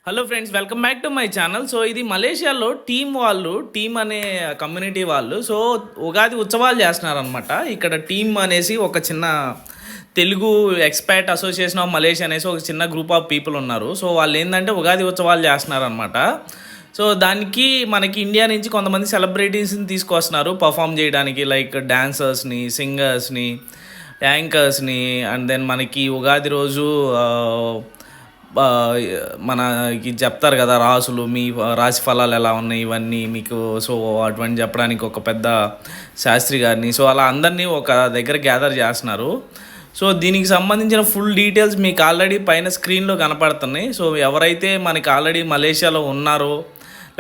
Hello friends, welcome back to my channel. So ఇది మలేషియాలో team అనే కమ్యూనిటీ వాళ్ళు ఉగాది ఉత్సవాలు చేస్తున్నారనమాట. ఇక్కడ టీమ్ అనేసి ఒక చిన్న Telugu expert association of Malaysia అనేసి ఒక చిన్న గ్రూప్ ఆఫ్ పీపుల్ ఉన్నారు. సో వాళ్ళు ఏంటంటే ఉగాది ఉత్సవాలు చేస్తున్నారనమాట. సో దానికి మనకి ఇండియా నుంచి కొంతమంది సెలబ్రిటీస్ని తీసుకొస్తున్నారు పర్ఫామ్ చేయడానికి, లైక్ డాన్సర్స్ని, సింగర్స్ని, యాంకర్స్ని. అండ్ దెన్ మనకి ఉగాది రోజు మనకి చెప్తారు కదా రాసులు, మీ రాశి ఫలాలు ఎలా ఉన్నాయి ఇవన్నీ మీకు. సో అటువంటి చెప్పడానికి ఒక పెద్ద శాస్త్రి గారిని, సో అలా అందరినీ ఒక దగ్గర గ్యాదర్ చేస్తున్నారు. సో దీనికి సంబంధించిన ఫుల్ డీటెయిల్స్ మీకు ఆల్రెడీ పైన స్క్రీన్లో కనపడుతున్నాయి. సో ఎవరైతే మనకి ఆల్రెడీ మలేషియాలో ఉన్నారో,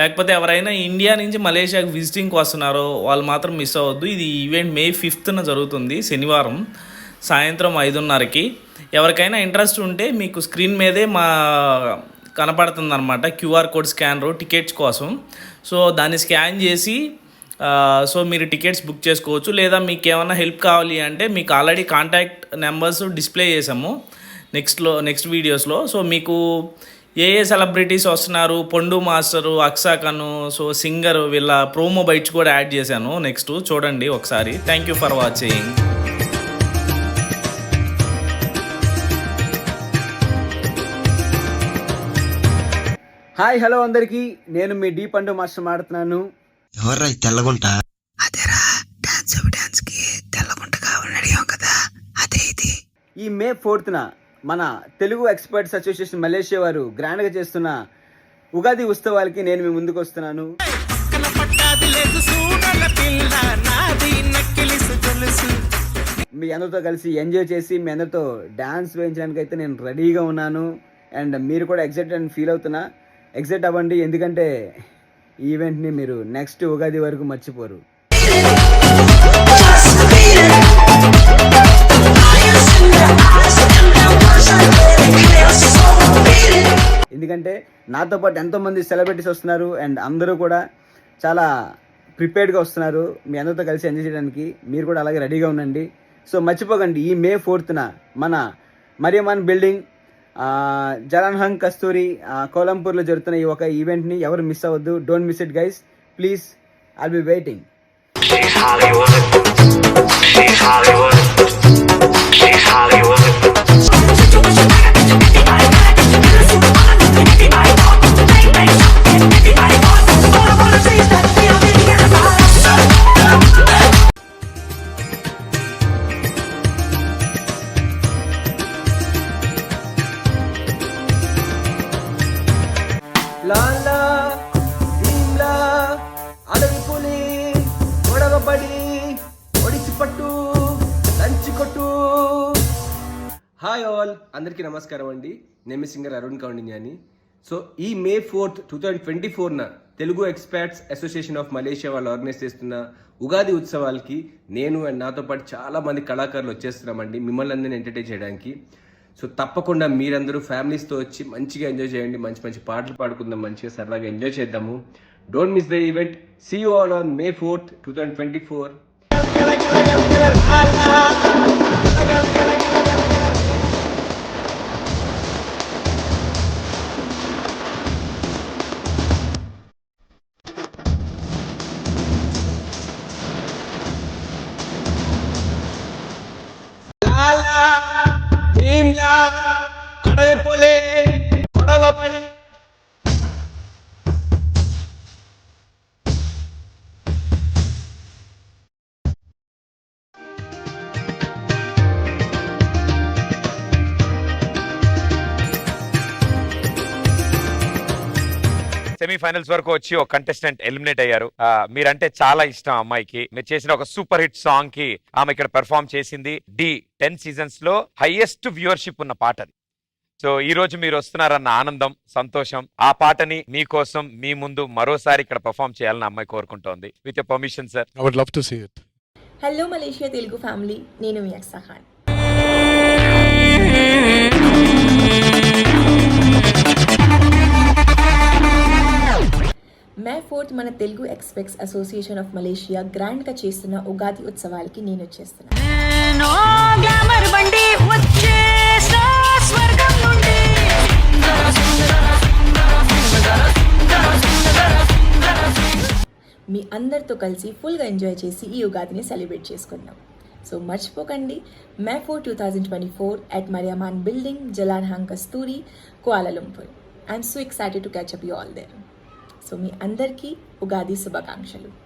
లేకపోతే ఎవరైనా ఇండియా నుంచి మలేషియాకి విజిటింగ్కి వస్తున్నారో వాళ్ళు మాత్రం మిస్ అవ్వద్దు. ఇది ఈవెంట్ May 5th జరుగుతుంది, శనివారం సాయంత్రం 5:30కి. ఎవరికైనా ఇంట్రెస్ట్ ఉంటే మీకు స్క్రీన్ మీదే కనపడుతుంది అనమాట QR కోడ్ స్కానరు టికెట్స్ కోసం. సో దాన్ని స్కాన్ చేసి సో మీరు టికెట్స్ బుక్ చేసుకోవచ్చు. లేదా మీకు ఏమైనా హెల్ప్ కావాలి అంటే మీకు ఆల్రెడీ కాంటాక్ట్ నెంబర్స్ డిస్ప్లే చేసాము నెక్స్ట్ వీడియోస్లో. సో మీకు ఏ సెలబ్రిటీస్ వస్తున్నారు, పొండు మాస్టరు, అక్సాకను, సో సింగర్, వీళ్ళ ప్రోమో బైట్స్ కూడా యాడ్ చేశాను. నెక్స్ట్ చూడండి ఒకసారి. Thank you for watching. Hi hello అందరికి, నేను మీ డీ పండు మాస్టర్ మాడుతున్నాను. ఎవర్రా తెల్లగుంట? అదేరా డాన్స్ కి తెల్లగుంట కావాలని కదా, అదే ఇది. ఈ May 4th మన తెలుగు ఎక్స్పర్ట్స్ అసోసియేషన్ మలేషియా వారు గ్రాండ్గా చేస్తున్న ఉగాది ఉత్సవాలకి నేను మీ ముందుకు వస్తున్నాను. మీ అందరితో కలిసి ఎంజాయ్ చేసి మీ అందరితో డాన్స్ వేయించడానికి అయితే నేను రెడీగా ఉన్నాను. అండ్ మీరు కూడా ఎగ్జైట్ అవ్వండి, ఎందుకంటే ఈ ఈవెంట్ని మీరు నెక్స్ట్ ఉగాది వరకు మర్చిపోరు. ఎందుకంటే నాతో పాటు ఎంతోమంది సెలబ్రిటీస్ వస్తున్నారు అండ్ అందరూ కూడా చాలా ప్రిపేర్డ్గా వస్తున్నారు మీ అందరితో కలిసి ఎంజాయ్ చేయడానికి. మీరు కూడా అలాగే రెడీగా ఉండండి. సో మర్చిపోకండి, ఈ May 4th మన Mariamman building, Jalan Hang Kasturi, కోలంపూర్లో జరుగుతున్న ఈ ఒక ఈవెంట్ని ఎవరు మిస్ అవ్వద్దు. Don't miss it guys, please. I'll be waiting. Lala Bheemla అడవి పులి గొడవపడి ఒడిసి పట్టు లంచి కొట్టు. హాయ్ ఆల్, అందరికీ నమస్కారం అండి. నేను మీ సింగర్ అరుణ్ కౌండిన్యాని. సో ఈ May 4th 2024 Telugu experts association of Malaysia వాళ్ళు ఆర్గనైజ్ చేస్తున్న ఉగాది ఉత్సవాలకి నేను అండ్ నాతో పాటు చాలా మంది కళాకారులు వచ్చేస్తున్నామండి మిమ్మల్ని అందరినీ ఎంటర్టైన్ చేయడానికి. సో తప్పకుండా మీరందరూ ఫ్యామిలీస్తో వచ్చి మంచిగా ఎంజాయ్ చేయండి, మంచి మంచి పాటలు పాడుకుందాం, మంచిగా సరదాగా ఎంజాయ్ చేద్దాము. Don't miss the event. See you all on May 4th 2024. Semifinals వరకు వచ్చి ఒక కంటెస్టెంట్ ఎలిమినేట్ అయ్యారు. మీరంటే చాలా ఇష్టం అమ్మాయికి. మీరు చేసిన ఒక సూపర్ హిట్ సాంగ్ కి ఆమె ఇక్కడ పెర్ఫార్మ్ చేసింది. 10 seasons లో హైయెస్ట్ వ్యూవర్షిప్ ఉన్న పాట అది. సో ఈ రోజు మీరు వస్తున్నారన్న ఆనందం, సంతోషం, ఆ పాటని మీకోసం మీ ముందు మరోసారి ఇక్కడ పెర్ఫార్మ్ చేయాలని అమ్మాయి కోరుకుంటోంది. With your permission sir. I would love to see it. Hello Malaysia Telugu family, నేను మీ అక్సాఖాన్. May 4th మన Telugu experts association of Malaysia గ్రాండ్గా చేస్తున్న ఉగాది ఉత్సవాలకి నేను వచ్చేస్తున్నాను. మీ అందరితో కలిసి ఫుల్గా ఎంజాయ్ చేసి ఈ ఉగాదిని సెలబ్రేట్ చేసుకుందాం. సో మర్చిపోకండి, మే 4 2024 at Mariaman Building, Jalan Hang Kasturi, Kuala Lumpur. I'm so excited to catch up you all there. So మీ అందరికీ ఉగాది శుభాకాంక్షలు.